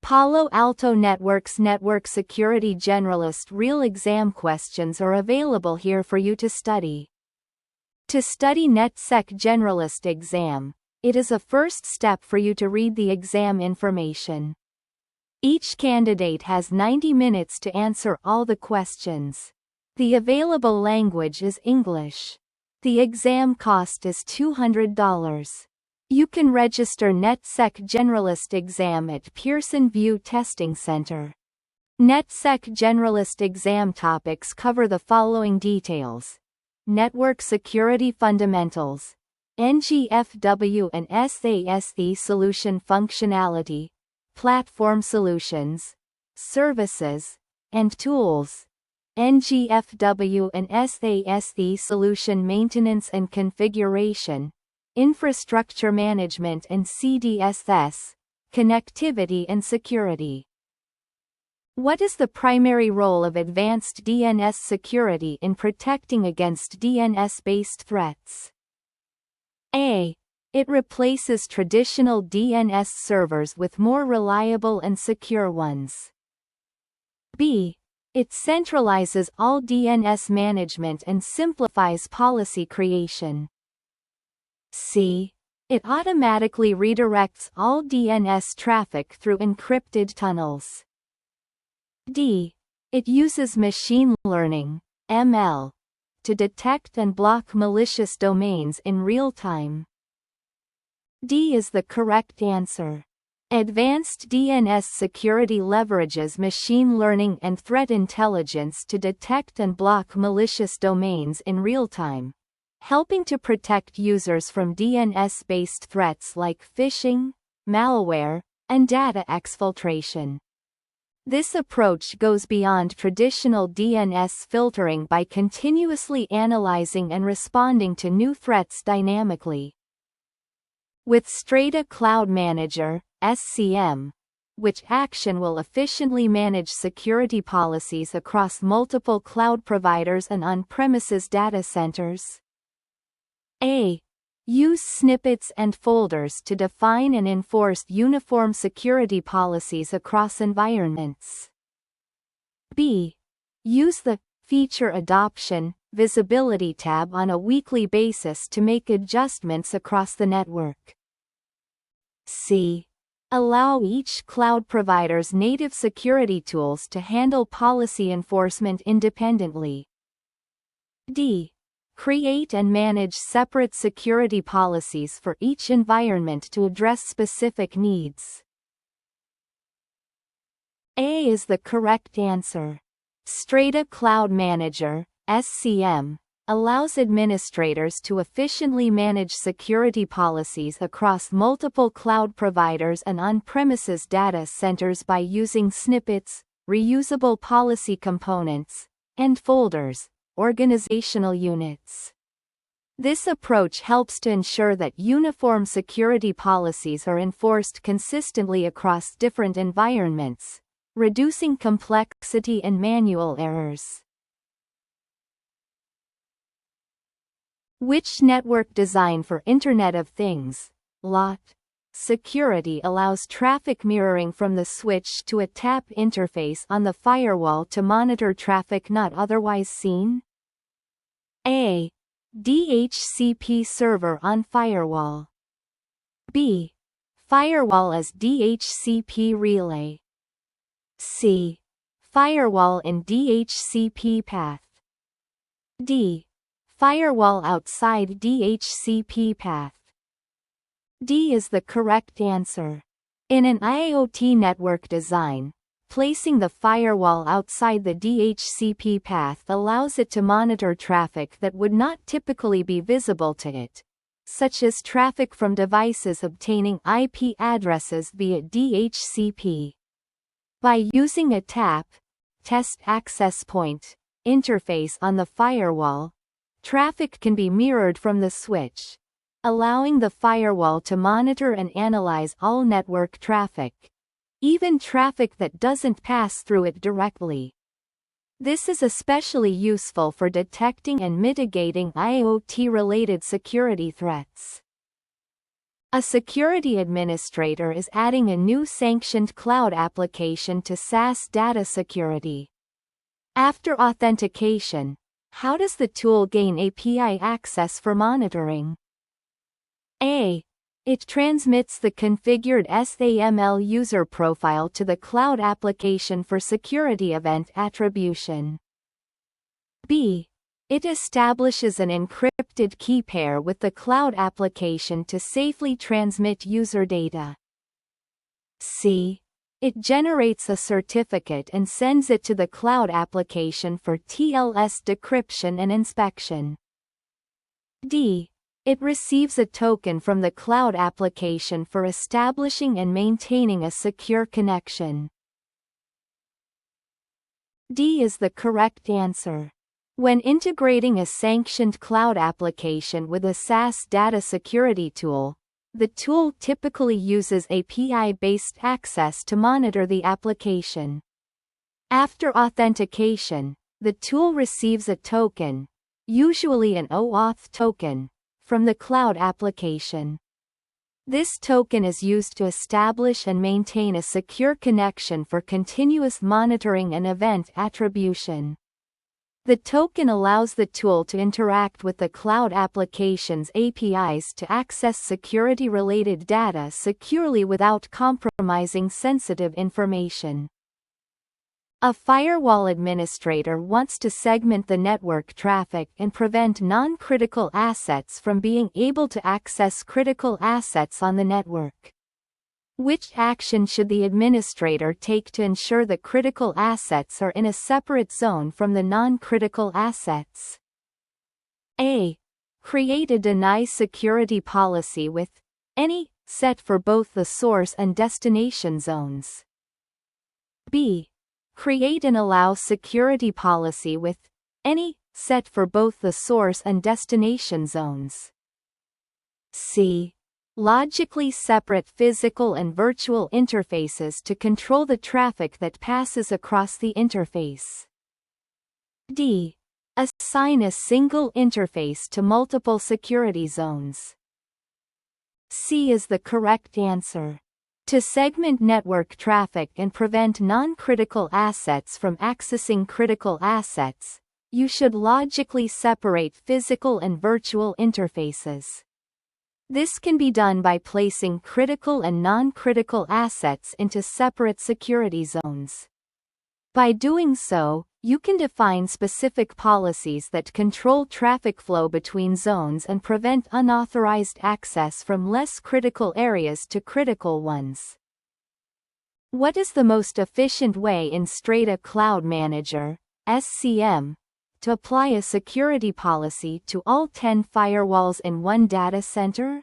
Palo Alto Networks Network Security Generalist Real Exam questions are available here for you to study. To study NetSec Generalist exam, it is a first step for you to read the exam information. Each candidate has 90 minutes to answer all the questions. The available language is English. The exam cost is $200. You can register NetSec Generalist exam at Pearson VUE Testing Center. NetSec Generalist exam topics cover the following details: network security fundamentals, NGFW and SASE solution functionality, platform solutions, services, and tools, NGFW and SASE solution maintenance and configuration, infrastructure management and CDSS, connectivity and security. What is the primary role of advanced DNS security in protecting against DNS-based threats? A. It replaces traditional DNS servers with more reliable and secure ones. B. It centralizes all DNS management and simplifies policy creation. C. It automatically redirects all DNS traffic through encrypted tunnels. D. It uses machine learning, ML, to detect and block malicious domains in real time. D is the correct answer. Advanced DNS security leverages machine learning and threat intelligence to detect and block malicious domains in real time, helping to protect users from DNS-based threats like phishing, malware, and data exfiltration. This approach goes beyond traditional DNS filtering by continuously analyzing and responding to new threats dynamically. With Strata Cloud Manager, SCM, which action will efficiently manage security policies across multiple cloud providers and on-premises data centers. A. Use snippets and folders to define and enforce uniform security policies across environments. B. Use the Feature Adoption, Visibility tab on a weekly basis to make adjustments across the network. C. Allow each cloud provider's native security tools to handle policy enforcement independently. D. Create and manage separate security policies for each environment to address specific needs. A is the correct answer. Strata Cloud Manager, SCM, allows administrators to efficiently manage security policies across multiple cloud providers and on-premises data centers by using snippets, reusable policy components, and folders, organizational units. This approach helps to ensure that uniform security policies are enforced consistently across different environments, reducing complexity and manual errors. Which network design for Internet of Things, LOT, security allows traffic mirroring from the switch to a tap interface on the firewall to monitor traffic not otherwise seen? A. DHCP server on firewall. B. Firewall as DHCP relay. C. Firewall in DHCP path. D. Firewall outside DHCP path. D is the correct answer. In an IoT network design, placing the firewall outside the DHCP path allows it to monitor traffic that would not typically be visible to it, such as traffic from devices obtaining IP addresses via DHCP. By using a TAP, Test Access Point, interface on the firewall, traffic can be mirrored from the switch, allowing the firewall to monitor and analyze all network traffic, even traffic that doesn't pass through it directly. This is especially useful for detecting and mitigating IoT-related security threats. A security administrator is adding a new sanctioned cloud application to SaaS data security. After authentication, how does the tool gain API access for monitoring? A. It transmits the configured SAML user profile to the cloud application for security event attribution. B. It establishes an encrypted key pair with the cloud application to safely transmit user data. C. It generates a certificate and sends it to the cloud application for TLS decryption and inspection. D. It receives a token from the cloud application for establishing and maintaining a secure connection. D is the correct answer. When integrating a sanctioned cloud application with a SaaS data security tool, the tool typically uses API-based access to monitor the application. After authentication, the tool receives a token, usually an OAuth token, from the cloud application. This token is used to establish and maintain a secure connection for continuous monitoring and event attribution. The token allows the tool to interact with the cloud application's APIs to access security-related data securely without compromising sensitive information. A firewall administrator wants to segment the network traffic and prevent non-critical assets from being able to access critical assets on the network. Which action should the administrator take to ensure the critical assets are in a separate zone from the non-critical assets? A. Create a deny security policy with any set for both the source and destination zones. B. Create an allow security policy with any set for both the source and destination zones. C. Logically separate physical and virtual interfaces to control the traffic that passes across the interface. D. Assign a single interface to multiple security zones. C is the correct answer. To segment network traffic and prevent non-critical assets from accessing critical assets, you should logically separate physical and virtual interfaces. This can be done by placing critical and non-critical assets into separate security zones. By doing so, you can define specific policies that control traffic flow between zones and prevent unauthorized access from less critical areas to critical ones. What is the most efficient way in Strata Cloud Manager, SCM, to apply a security policy to all 10 firewalls in one data center?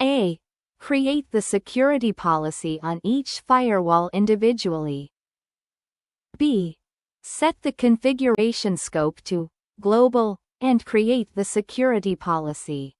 A. Create the security policy on each firewall individually. B. Set the configuration scope to global and create the security policy.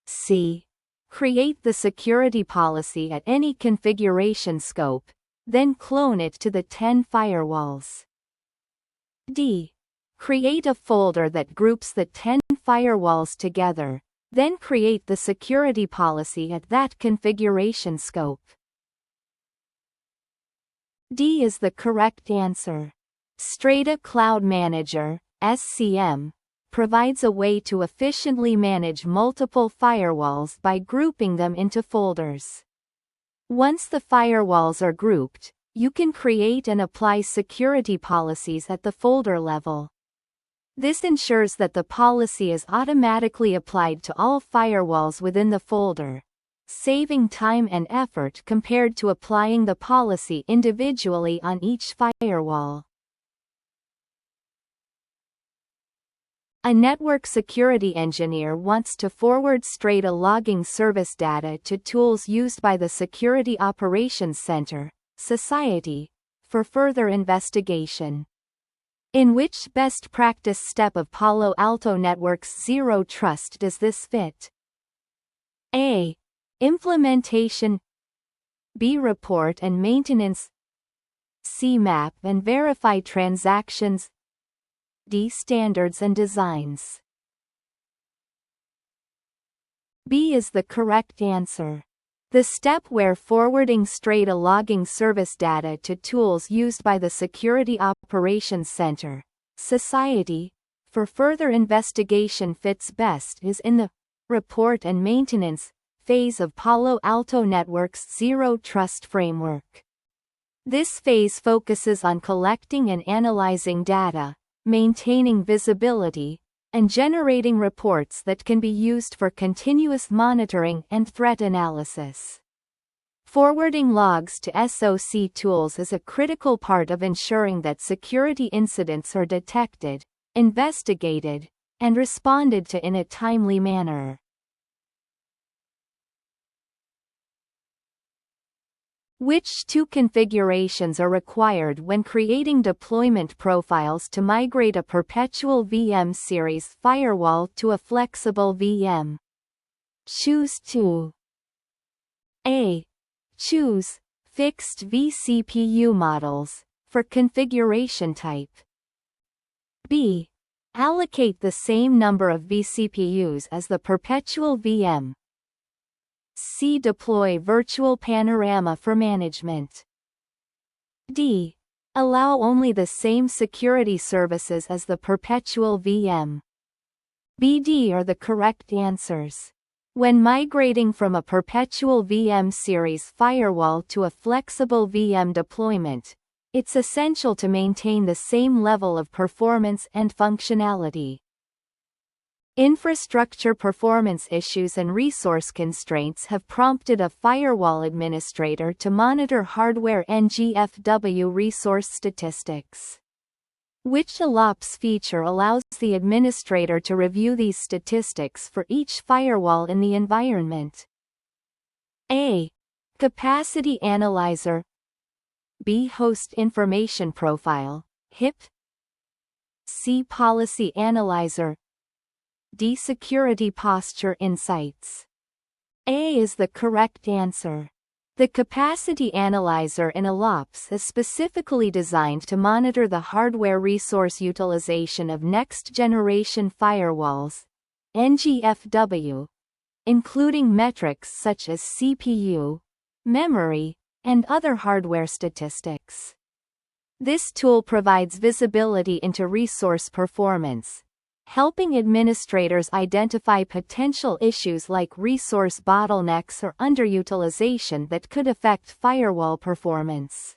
C. Create the security policy at any configuration scope, then clone it to the 10 firewalls. D. Create a folder that groups the 10 firewalls together, then create the security policy at that configuration scope. D is the correct answer. Strata Cloud Manager, SCM, provides a way to efficiently manage multiple firewalls by grouping them into folders. Once the firewalls are grouped, you can create and apply security policies at the folder level. This ensures that the policy is automatically applied to all firewalls within the folder, saving time and effort compared to applying the policy individually on each firewall. A network security engineer wants to forward Strata logging service data to tools used by the Security Operations Center, Society, for further investigation. In which best practice step of Palo Alto Networks Zero Trust does this fit? A. Implementation. B. Report and maintenance. C. Map and verify transactions. D. Standards and designs. B is the correct answer. The step where forwarding straight logging service data to tools used by the Security Operations Center, Society, for further investigation fits best is in the report and maintenance phase of Palo Alto Networks' Zero Trust framework. This phase focuses on collecting and analyzing data, maintaining visibility, and generating reports that can be used for continuous monitoring and threat analysis. Forwarding logs to SOC tools is a critical part of ensuring that security incidents are detected, investigated, and responded to in a timely manner. Which two configurations are required when creating deployment profiles to migrate a perpetual VM series firewall to a flexible VM? Choose two. A. Choose fixed vCPU models for configuration type. B. Allocate the same number of vCPUs as the perpetual VM. C. Deploy virtual panorama for management. D. Allow only the same security services as the perpetual VM. B, D are the correct answers. When migrating from a perpetual VM series firewall to a flexible VM deployment, it's essential to maintain the same level of performance and functionality. Infrastructure performance issues and resource constraints have prompted a firewall administrator to monitor hardware NGFW resource statistics. Which ALOPS feature allows the administrator to review these statistics for each firewall in the environment? A. Capacity Analyzer. B. Host Information Profile, HIP. C. Policy Analyzer. D. Security Posture Insights. A is the correct answer. The Capacity Analyzer in ALOPS is specifically designed to monitor the hardware resource utilization of next-generation firewalls, NGFW, including metrics such as CPU, memory, and other hardware statistics. This tool provides visibility into resource performance, helping administrators identify potential issues like resource bottlenecks or underutilization that could affect firewall performance.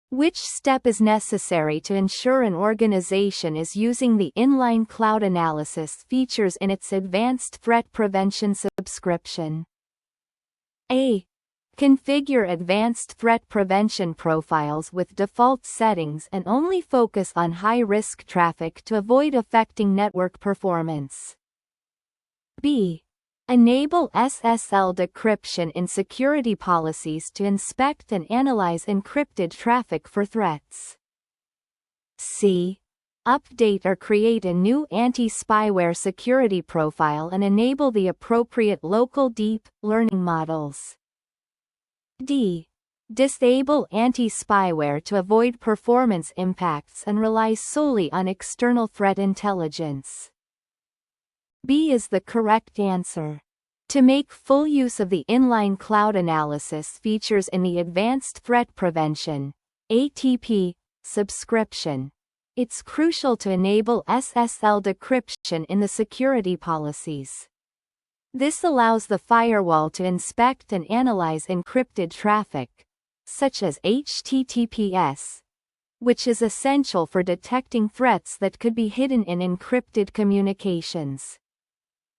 Which step is necessary to ensure an organization is using the inline cloud analysis features in its Advanced Threat Prevention subscription? A. Configure advanced threat prevention profiles with default settings and only focus on high-risk traffic to avoid affecting network performance. B. Enable SSL decryption in security policies to inspect and analyze encrypted traffic for threats. C. Update or create a new anti-spyware security profile and enable the appropriate local deep learning models. D. Disable anti-spyware to avoid performance impacts and rely solely on external threat intelligence. B is the correct answer. To make full use of the inline cloud analysis features in the Advanced Threat Prevention (ATP) subscription, it's crucial to enable SSL decryption in the security policies. This allows the firewall to inspect and analyze encrypted traffic, such as HTTPS, which is essential for detecting threats that could be hidden in encrypted communications.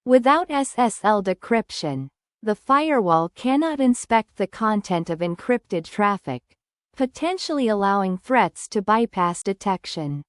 Without SSL decryption, the firewall cannot inspect the content of encrypted traffic, potentially allowing threats to bypass detection.